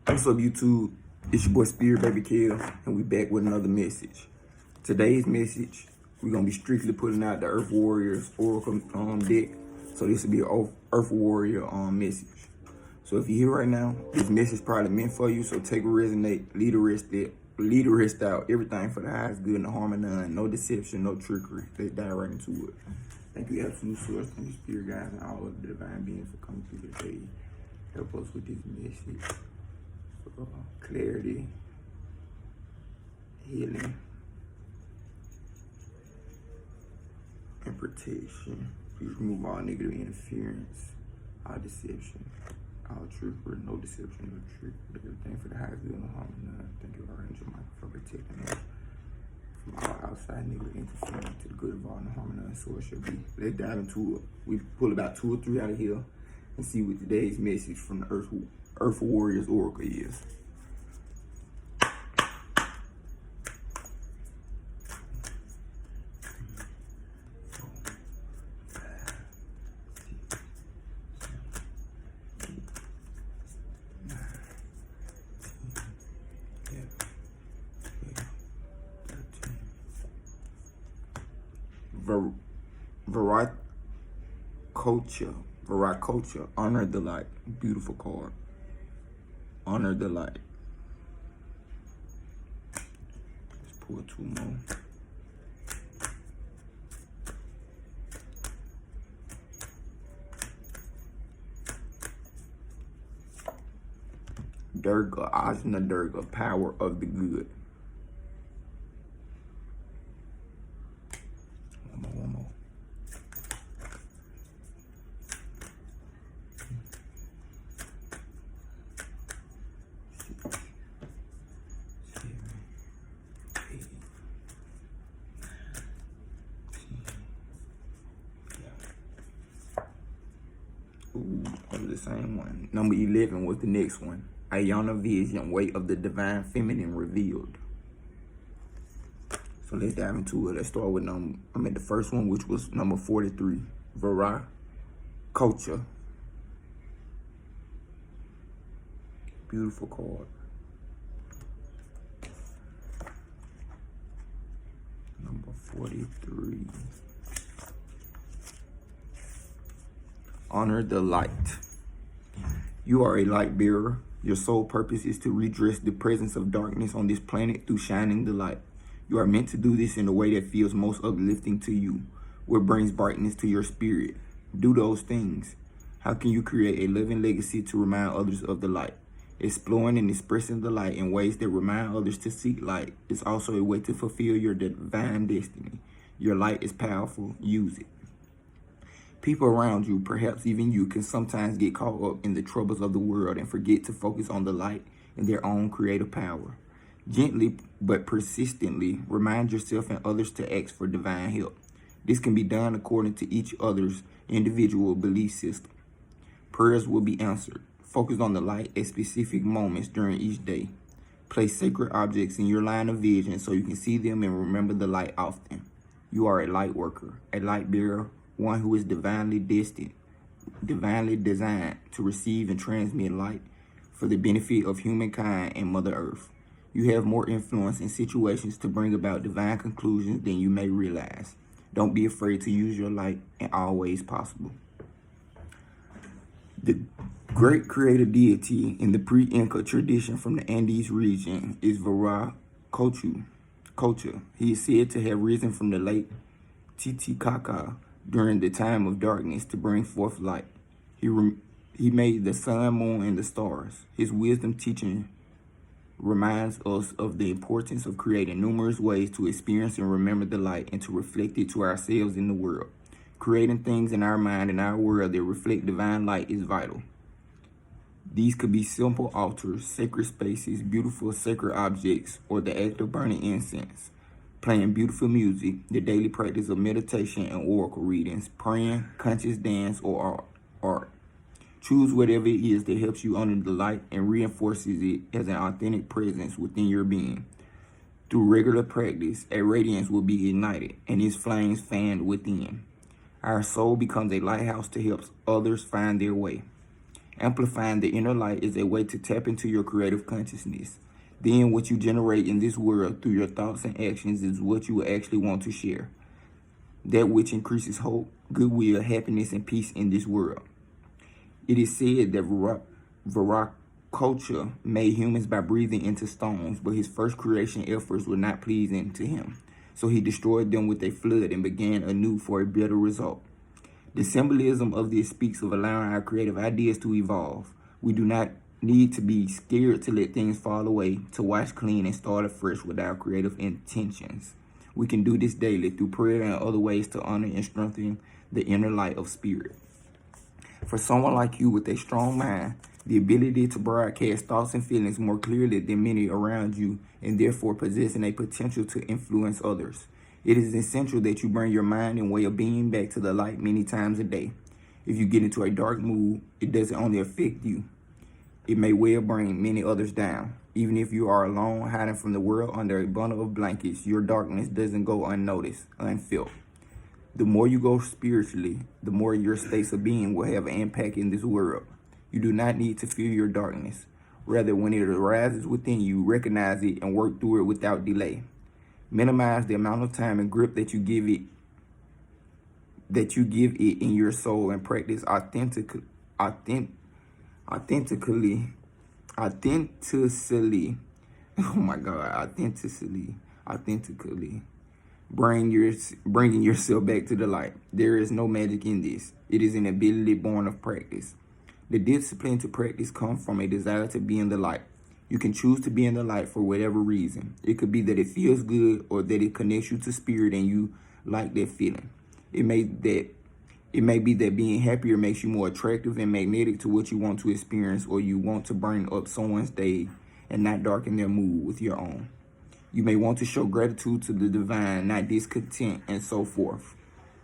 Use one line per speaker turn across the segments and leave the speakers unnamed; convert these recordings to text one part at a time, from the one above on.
What's up, YouTube? It's your boy Spirit Baby Kill, and we back with another message. Today's message, we're gonna be strictly putting out the Earth Warriors Oracle deck. So this will be an Earth Warrior message. So if you're here right now, this message probably meant for you. So take a resonate, lead the rest out. Everything for the highest good and the harm of none. No deception, no trickery. Let's dive right into it. Thank you, absolute source, and spirit guides, and all of the divine beings for coming through today. Help us with this message. Clarity, healing, and protection. Please remove all negative interference, all deception, all trickery, no deception, no trick, everything for the highest good and the harm of none. Thank you, Archangel Michael, for protecting us from all outside negative interference to the good of all and the harm of none. So it should be. Let's dive into it. We pull about 2 or 3 out of here and see what today's message from the Earth Warriors Oracle is. Viracocha, honor the light. Beautiful card. Honor the light. Let's pull 2 more. Durga, Ajna Durga, power of the good. One more. Ooh, the same one. Number 11 was the next one. Ayana Vision, way of the divine feminine revealed. So let's dive into it. Let's start with the first one, which was number 43, Viracocha. Beautiful card. Number 43. Honor the light. You are a light bearer. Your sole purpose is to redress the presence of darkness on this planet through shining the light. You are meant to do this in a way that feels most uplifting to you, what brings brightness to your spirit. Do those things. How can you create a living legacy to remind others of the light? Exploring and expressing the light in ways that remind others to seek light is also a way to fulfill your divine destiny. Your light is powerful. Use it. People around you, perhaps even you, can sometimes get caught up in the troubles of the world and forget to focus on the light and their own creative power. Gently but persistently remind yourself and others to ask for divine help. This can be done according to each other's individual belief system. Prayers will be answered. Focus on the light at specific moments during each day. Place sacred objects in your line of vision so you can see them and remember the light often. You are a light worker, a light bearer, one who is divinely designed to receive and transmit light for the benefit of humankind and Mother Earth. You have more influence in situations to bring about divine conclusions than you may realize. Don't be afraid to use your light in all ways possible. The great creative deity in the pre-Inca tradition from the Andes region is Viracocha. He is said to have risen from the lake Titicaca during the time of darkness to bring forth light. He made the sun, moon, and the stars. His wisdom teaching reminds us of the importance of creating numerous ways to experience and remember the light and to reflect it to ourselves in the world. Creating things in our mind and our world that reflect divine light is vital. These could be simple altars, sacred spaces, beautiful sacred objects, or the act of burning incense. Playing beautiful music, the daily practice of meditation and oracle readings, praying, conscious dance, or art. Choose whatever it is that helps you honor the light and reinforces it as an authentic presence within your being. Through regular practice, a radiance will be ignited and its flames fanned within. Our soul becomes a lighthouse to help others find their way. Amplifying the inner light is a way to tap into your creative consciousness. Then what you generate in this world through your thoughts and actions is what you will actually want to share. That which increases hope, goodwill, happiness, and peace in this world. It is said that Viracocha made humans by breathing into stones, but his first creation efforts were not pleasing to him. So he destroyed them with a flood and began anew for a better result. The symbolism of this speaks of allowing our creative ideas to evolve. We do not need to be scared to let things fall away, to wash clean and start afresh with our creative intentions. We can do this daily through prayer and other ways to honor and strengthen the inner light of spirit. For someone like you with a strong mind, the ability to broadcast thoughts and feelings more clearly than many around you, and therefore possessing a potential to influence others, it is essential that you bring your mind and way of being back to the light many times a day. If you get into a dark mood, it doesn't only affect you, it may well bring many others down. Even if you are alone, hiding from the world under a bundle of blankets, your darkness doesn't go unnoticed, unfelt. The more you go spiritually, the more your states of being will have an impact in this world. You do not need to fear your darkness. Rather, when it arises within you, recognize it and work through it without delay. Minimize the amount of time and grip that you give it in your soul, and practice authentically. Oh my God, authentically. Bringing yourself back to the light. There is no magic in this. It is an ability born of practice. The discipline to practice comes from a desire to be in the light. You can choose to be in the light for whatever reason. It could be that it feels good, or that it connects you to spirit and you like that feeling. It may be that being happier makes you more attractive and magnetic to what you want to experience, or you want to brighten up someone's day and not darken their mood with your own. You may want to show gratitude to the divine, not discontent, and so forth.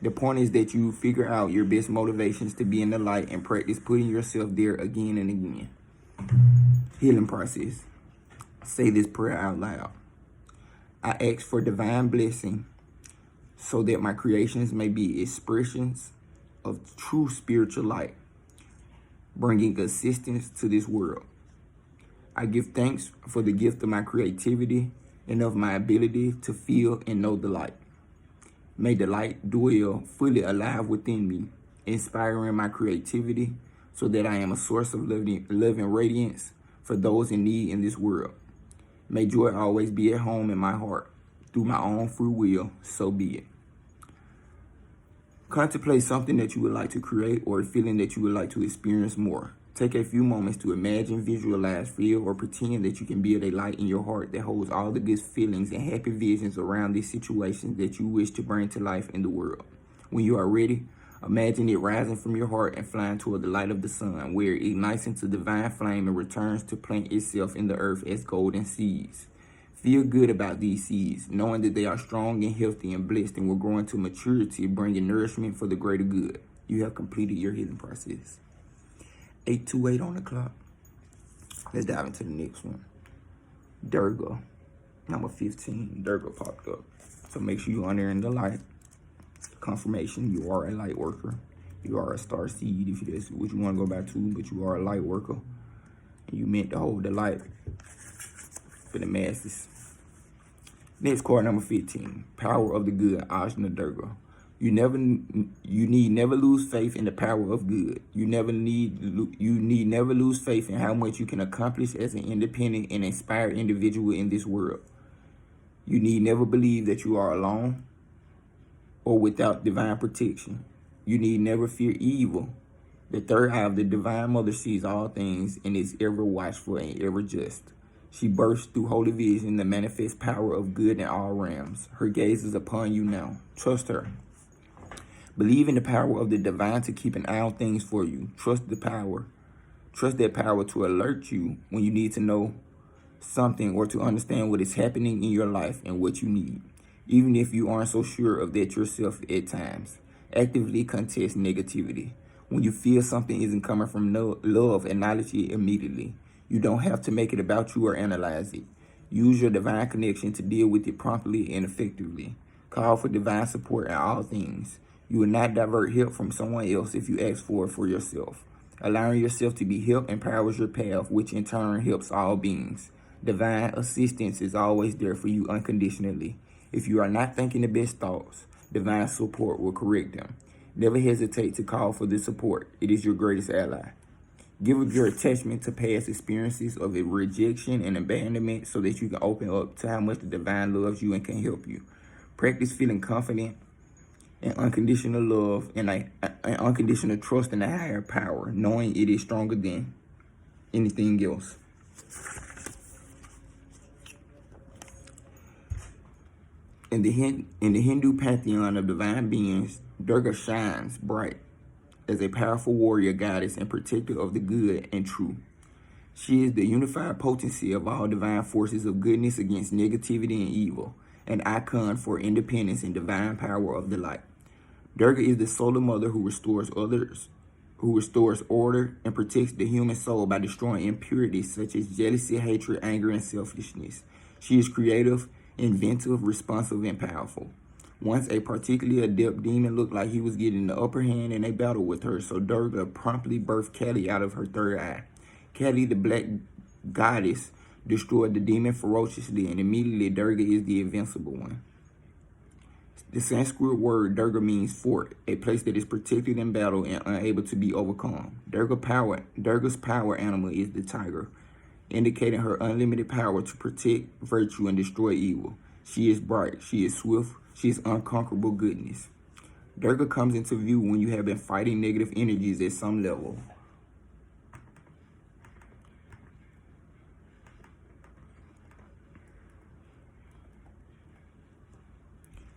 The point is that you figure out your best motivations to be in the light and practice putting yourself there again and again. Healing process. Say this prayer out loud. I ask for divine blessing so that my creations may be expressions of true spiritual light, bringing assistance to this world. I give thanks for the gift of my creativity and of my ability to feel and know the light. May the light dwell fully alive within me, inspiring my creativity so that I am a source of living radiance for those in need in this world. May joy always be at home in my heart. Through my own free will, so be it. Contemplate something that you would like to create, or a feeling that you would like to experience more. Take a few moments to imagine, visualize, feel, or pretend that you can build a light in your heart that holds all the good feelings and happy visions around these situations that you wish to bring to life in the world. When you are ready, imagine it rising from your heart and flying toward the light of the sun, where it ignites into divine flame and returns to plant itself in the earth as golden seeds. Feel good about these seeds, knowing that they are strong and healthy and blessed and will grow into maturity, bringing nourishment for the greater good. You have completed your healing process. 8:28 on the clock. Let's dive into the next one. Durga, number 15. Durga popped up. So make sure you honor in the light. Confirmation, you are a light worker. You are a star seed, if that's what you want to go back to, but you are a light worker. And you meant to hold the light for the masses. Next card, number 15. Power of the good, Ajna Durga. You need never lose faith in the power of good. You need never lose faith in how much you can accomplish as an independent and inspired individual in this world. You need never believe that you are alone or without divine protection. You need never fear evil. The third eye of the divine mother sees all things and is ever watchful and ever just. She bursts through holy vision, the manifest power of good in all realms. Her gaze is upon you now. Trust her. Believe in the power of the divine to keep an eye on things for you. Trust the power. Trust that power to alert you when you need to know something or to understand what is happening in your life and what you need. Even if you aren't so sure of that yourself at times. Actively contest negativity. When you feel something isn't coming from love, acknowledge it immediately. You don't have to make it about you or analyze it. Use your divine connection to deal with it promptly and effectively. Call for divine support in all things. You will not divert help from someone else if you ask for it for yourself. Allowing yourself to be helped empowers your path, which in turn helps all beings. Divine assistance is always there for you unconditionally. If you are not thinking the best thoughts, divine support will correct them. Never hesitate to call for the support. It is your greatest ally. Give up your attachment to past experiences of rejection and abandonment so that you can open up to how much the divine loves you and can help you. Practice feeling confident and unconditional love and unconditional trust in a higher power, knowing it is stronger than anything else. In the Hindu pantheon of divine beings, Durga shines bright as a powerful warrior goddess and protector of the good and true. She is the unified potency of all divine forces of goodness against negativity and evil, an icon for independence and divine power of the light. Durga is the solar mother who restores order and protects the human soul by destroying impurities such as jealousy, hatred, anger, and selfishness. She is creative, inventive, responsive, and powerful. Once a particularly adept demon looked like he was getting the upper hand in a battle with her, so Durga promptly birthed Kali out of her third eye. Kali, the black goddess, destroyed the demon ferociously, and immediately Durga is the invincible one. The Sanskrit word Durga means fort, a place that is protected in battle and unable to be overcome. Durga's power animal is the tiger, indicating her unlimited power to protect virtue and destroy evil. She is bright, she is swift, she is unconquerable goodness. Durga comes into view when you have been fighting negative energies at some level.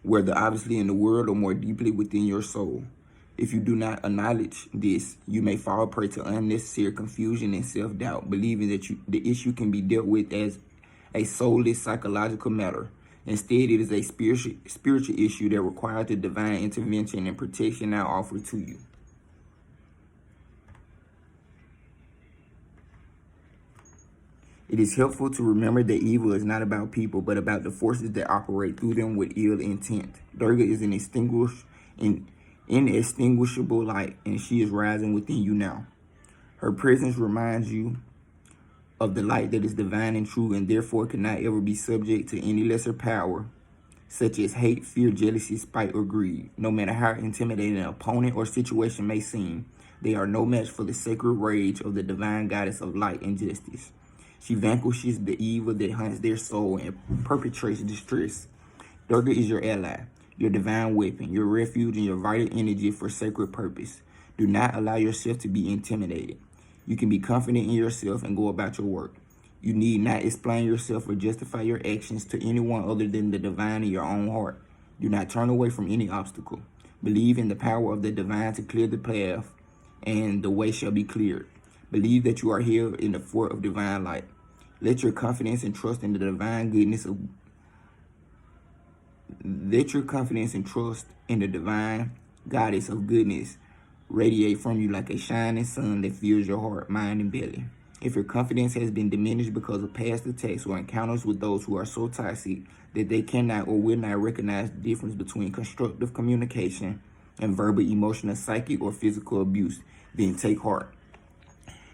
Whether obviously in the world or more deeply within your soul. If you do not acknowledge this, you may fall prey to unnecessary confusion and self-doubt, believing that the issue can be dealt with as a soulless psychological matter. Instead, it is a spiritual issue that requires the divine intervention and protection now offered to you. It is helpful to remember that evil is not about people, but about the forces that operate through them with ill intent. Durga is an inextinguishable light, and she is rising within you now. Her presence reminds you of the light that is divine and true, and therefore cannot ever be subject to any lesser power, such as hate, fear, jealousy, spite, or greed. No matter how intimidating an opponent or situation may seem, they are no match for the sacred rage of the divine goddess of light and justice. She vanquishes the evil that haunts their soul and perpetrates distress. Durga is your ally, your divine weapon, your refuge, and your vital energy for sacred purpose. Do not allow yourself to be intimidated. You can be confident in yourself and go about your work. You need not explain yourself or justify your actions to anyone other than the divine in your own heart. Do not turn away from any obstacle. Believe in the power of the divine to clear the path, and the way shall be cleared. Believe that you are here in the fort of divine light. Let your confidence and trust in the divine goodness of Let your confidence and trust in the divine goddess of goodness radiate from you like a shining sun that fills your heart, mind, and belly. If your confidence has been diminished because of past attacks or encounters with those who are so toxic that they cannot or will not recognize the difference between constructive communication and verbal, emotional, psychic, or physical abuse, then take heart.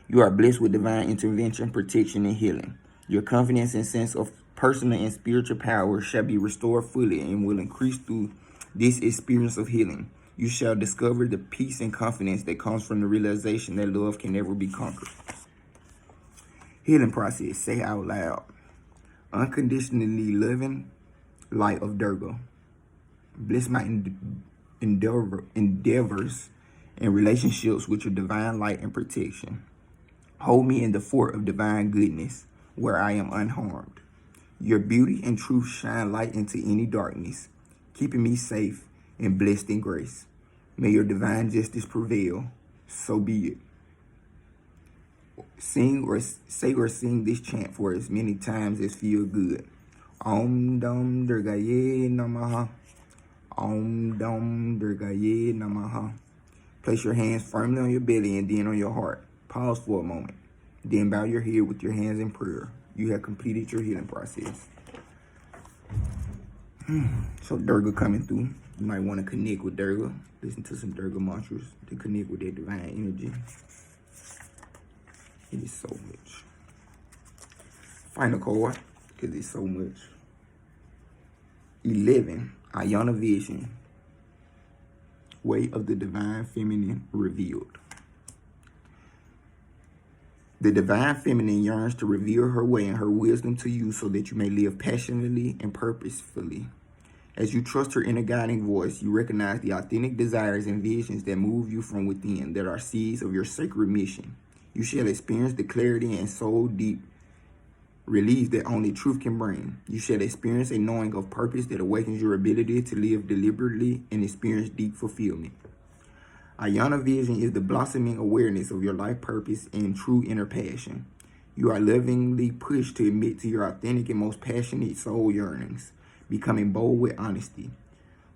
You are blessed with divine intervention, protection, and healing. Your confidence and sense of personal and spiritual power shall be restored fully and will increase through this experience of healing. You shall discover the peace and confidence that comes from the realization that love can never be conquered. Healing process. Say out loud. Unconditionally loving light of Durga. Bless my endeavors and relationships with your divine light and protection. Hold me in the fort of divine goodness where I am unharmed. Your beauty and truth shine light into any darkness, keeping me safe and blessed in grace. May your divine justice prevail. So be it. Say or sing this chant for as many times as feel good. Om Dam Durgaye Namaha. Om Dam Durgaye Namaha. Place your hands firmly on your belly and then on your heart. Pause for a moment. Then bow your head with your hands in prayer. You have completed your healing process. So Durga coming through. You might want to connect with Durga. Listen to some Durga mantras to connect with that divine energy. It is so much. Final card, because it's so much. 11, Ayana Vision. Way of the Divine Feminine revealed. The Divine Feminine yearns to reveal her way and her wisdom to you so that you may live passionately and purposefully. As you trust her inner guiding voice, you recognize the authentic desires and visions that move you from within, that are seeds of your sacred mission. You shall experience the clarity and soul deep relief that only truth can bring. You shall experience a knowing of purpose that awakens your ability to live deliberately and experience deep fulfillment. Ayana Vision is the blossoming awareness of your life purpose and true inner passion. You are lovingly pushed to admit to your authentic and most passionate soul yearnings, becoming bold with honesty.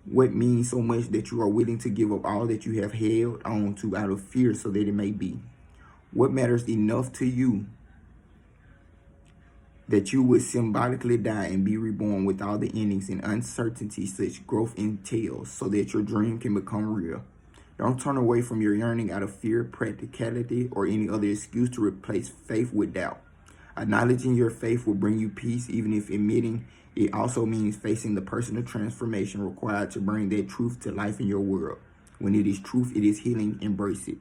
What means so much that you are willing to give up all that you have held on to out of fear so that it may be? What matters enough to you that you would symbolically die and be reborn with all the endings and uncertainty such growth entails so that your dream can become real? Don't turn away from your yearning out of fear, practicality, or any other excuse to replace faith with doubt. Acknowledging your faith will bring you peace, even if admitting it also means facing the personal transformation required to bring that truth to life in your world. When it is truth, it is healing. Embrace it.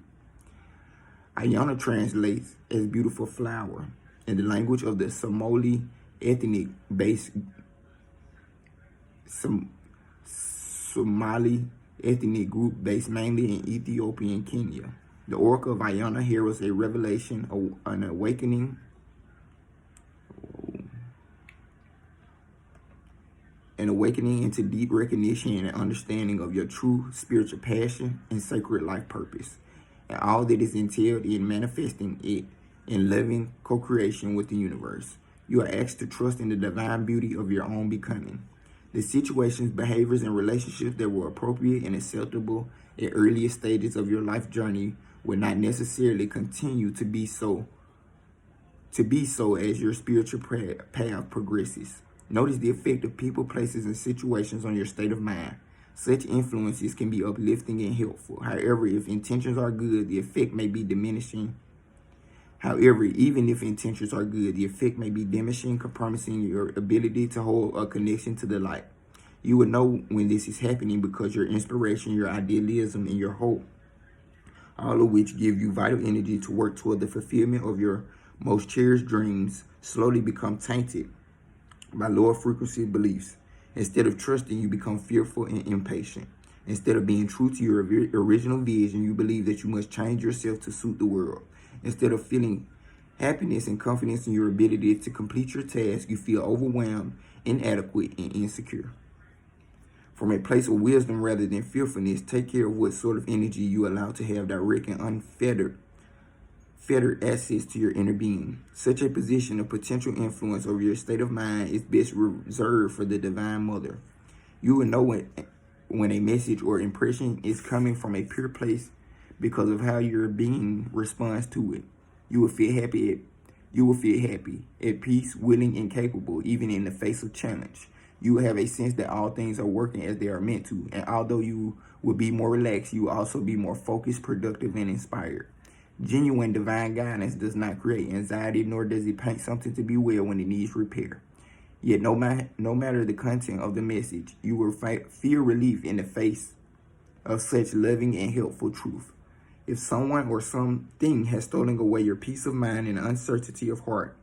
Ayana translates as beautiful flower in the language of the Somali Somali ethnic group based mainly in Ethiopia and Kenya. The Oracle of Ayana heralds a revelation, an awakening into deep recognition and understanding of your true spiritual passion and sacred life purpose, and all that is entailed in manifesting it in loving co-creation with the universe. You are asked to trust in the divine beauty of your own becoming. The situations, behaviors, and relationships that were appropriate and acceptable at earlier stages of your life journey will not necessarily continue to be so as your spiritual path progresses. Notice the effect of people, places, and situations on your state of mind. Such influences can be uplifting and helpful. However, if intentions are good, the effect may be diminishing. Even if intentions are good, the effect may be diminishing, compromising your ability to hold a connection to the light. You will know when this is happening because your inspiration, your idealism, and your hope, all of which give you vital energy to work toward the fulfillment of your most cherished dreams, slowly become tainted by lower frequency beliefs. Instead of trusting, you become fearful and impatient. Instead of being true to your original vision, you believe that you must change yourself to suit the world. Instead of feeling happiness and confidence in your ability to complete your task, you feel overwhelmed, inadequate, and insecure. From a place of wisdom rather than fearfulness, take care of what sort of energy you allow to have direct and unfettered access to your inner being. Such a position of potential influence over your state of mind is best reserved for the Divine Mother. You will know when a message or impression is coming from a pure place because of how your being responds to it. You will feel happy, at peace, willing, and capable, even in the face of challenge. You will have a sense that all things are working as they are meant to, and although you will be more relaxed, you will also be more focused, productive, and inspired. Genuine divine guidance does not create anxiety, nor does it paint something to be well when it needs repair. Yet no matter the content of the message, you will feel relief in the face of such loving and helpful truth. If someone or something has stolen away your peace of mind and uncertainty of heart,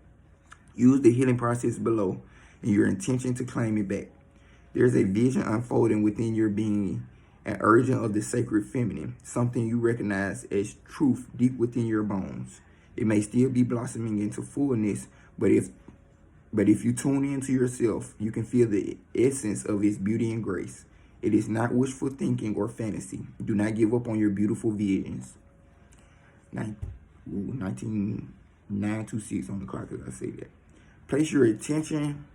use the healing process below and your intention to claim it back. There's a vision unfolding within your being, an urging of the sacred feminine, something you recognize as truth deep within your bones. It may still be blossoming into fullness, but if you tune into yourself, you can feel the essence of its beauty and grace. It is not wishful thinking or fantasy. Do not give up on your beautiful visions. 19:926 on the clock as I say that. Place your attention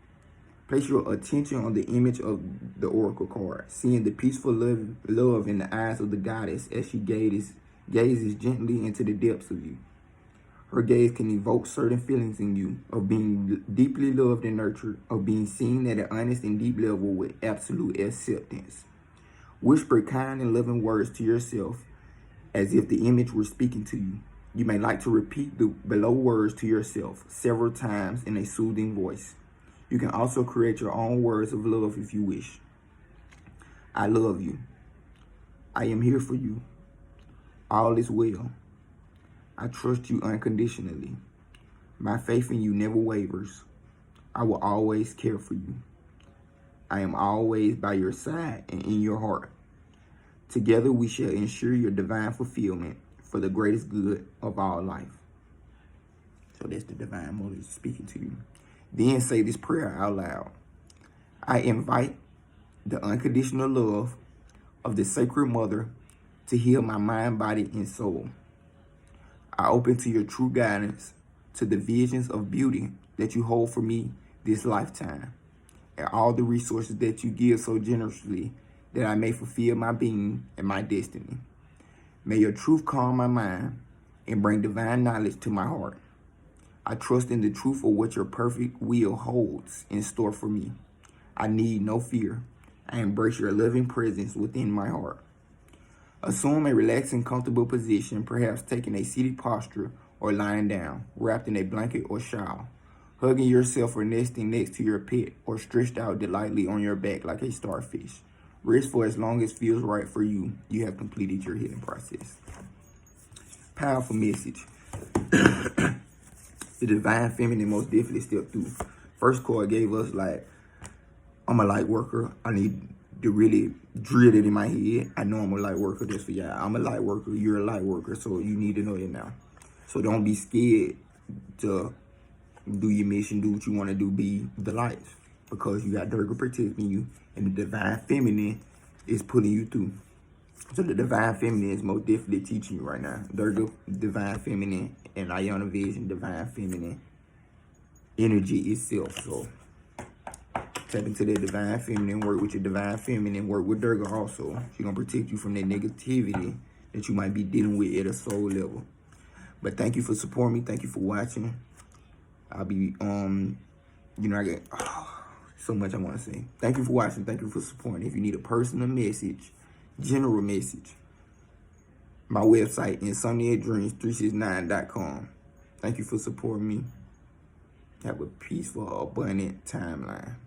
on the image of the oracle card, seeing the peaceful love in the eyes of the goddess as she gazes gently into the depths of you. Her gaze can evoke certain feelings in you of being deeply loved and nurtured, of being seen at an honest and deep level with absolute acceptance. Whisper kind and loving words to yourself as if the image were speaking to you. You may like to repeat the below words to yourself several times in a soothing voice. You can also create your own words of love if you wish. I love you. I am here for you. All is well. I trust you unconditionally. My faith in you never wavers. I will always care for you. I am always by your side and in your heart. Together we shall ensure your divine fulfillment for the greatest good of all life. So that's the divine mother speaking to you. Then say this prayer out loud. I invite the unconditional love of the Sacred Mother to heal my mind, body, and soul. I open to your true guidance, to the visions of beauty that you hold for me this lifetime, and all the resources that you give so generously that I may fulfill my being and my destiny. May your truth calm my mind and bring divine knowledge to my heart. I trust in the truth of what your perfect will holds in store for me. I need no fear. I embrace your loving presence within my heart. Assume a relaxing, comfortable position, perhaps taking a seated posture or lying down, wrapped in a blanket or shawl, hugging yourself or nesting next to your pet or stretched out delightfully on your back like a starfish. Rest for as long as feels right for you. You have completed your healing process. Powerful message. The divine feminine most definitely stepped through. First card gave us like, I'm a light worker. I need to really drill it in my head. I know I'm a light worker. Just for y'all. I'm a light worker. You're a light worker. So you need to know it now. So don't be scared to do your mission. Do what you want to do. Be the light. Because you got Durga protecting you. And the divine feminine is pulling you through. So the divine feminine is most definitely teaching you right now. Durga, divine feminine, and Ayana Vision, divine feminine energy itself. So tap into that divine feminine, work with your divine feminine, work with Durga also. She's going to protect you from that negativity that you might be dealing with at a soul level. But thank you for supporting me. Thank you for watching. I'll be, I get so much I want to say. Thank you for watching. Thank you for supporting. If you need a personal message, general message, my website, insomniadreams369.com. Thank you for supporting me. Have a peaceful, abundant timeline.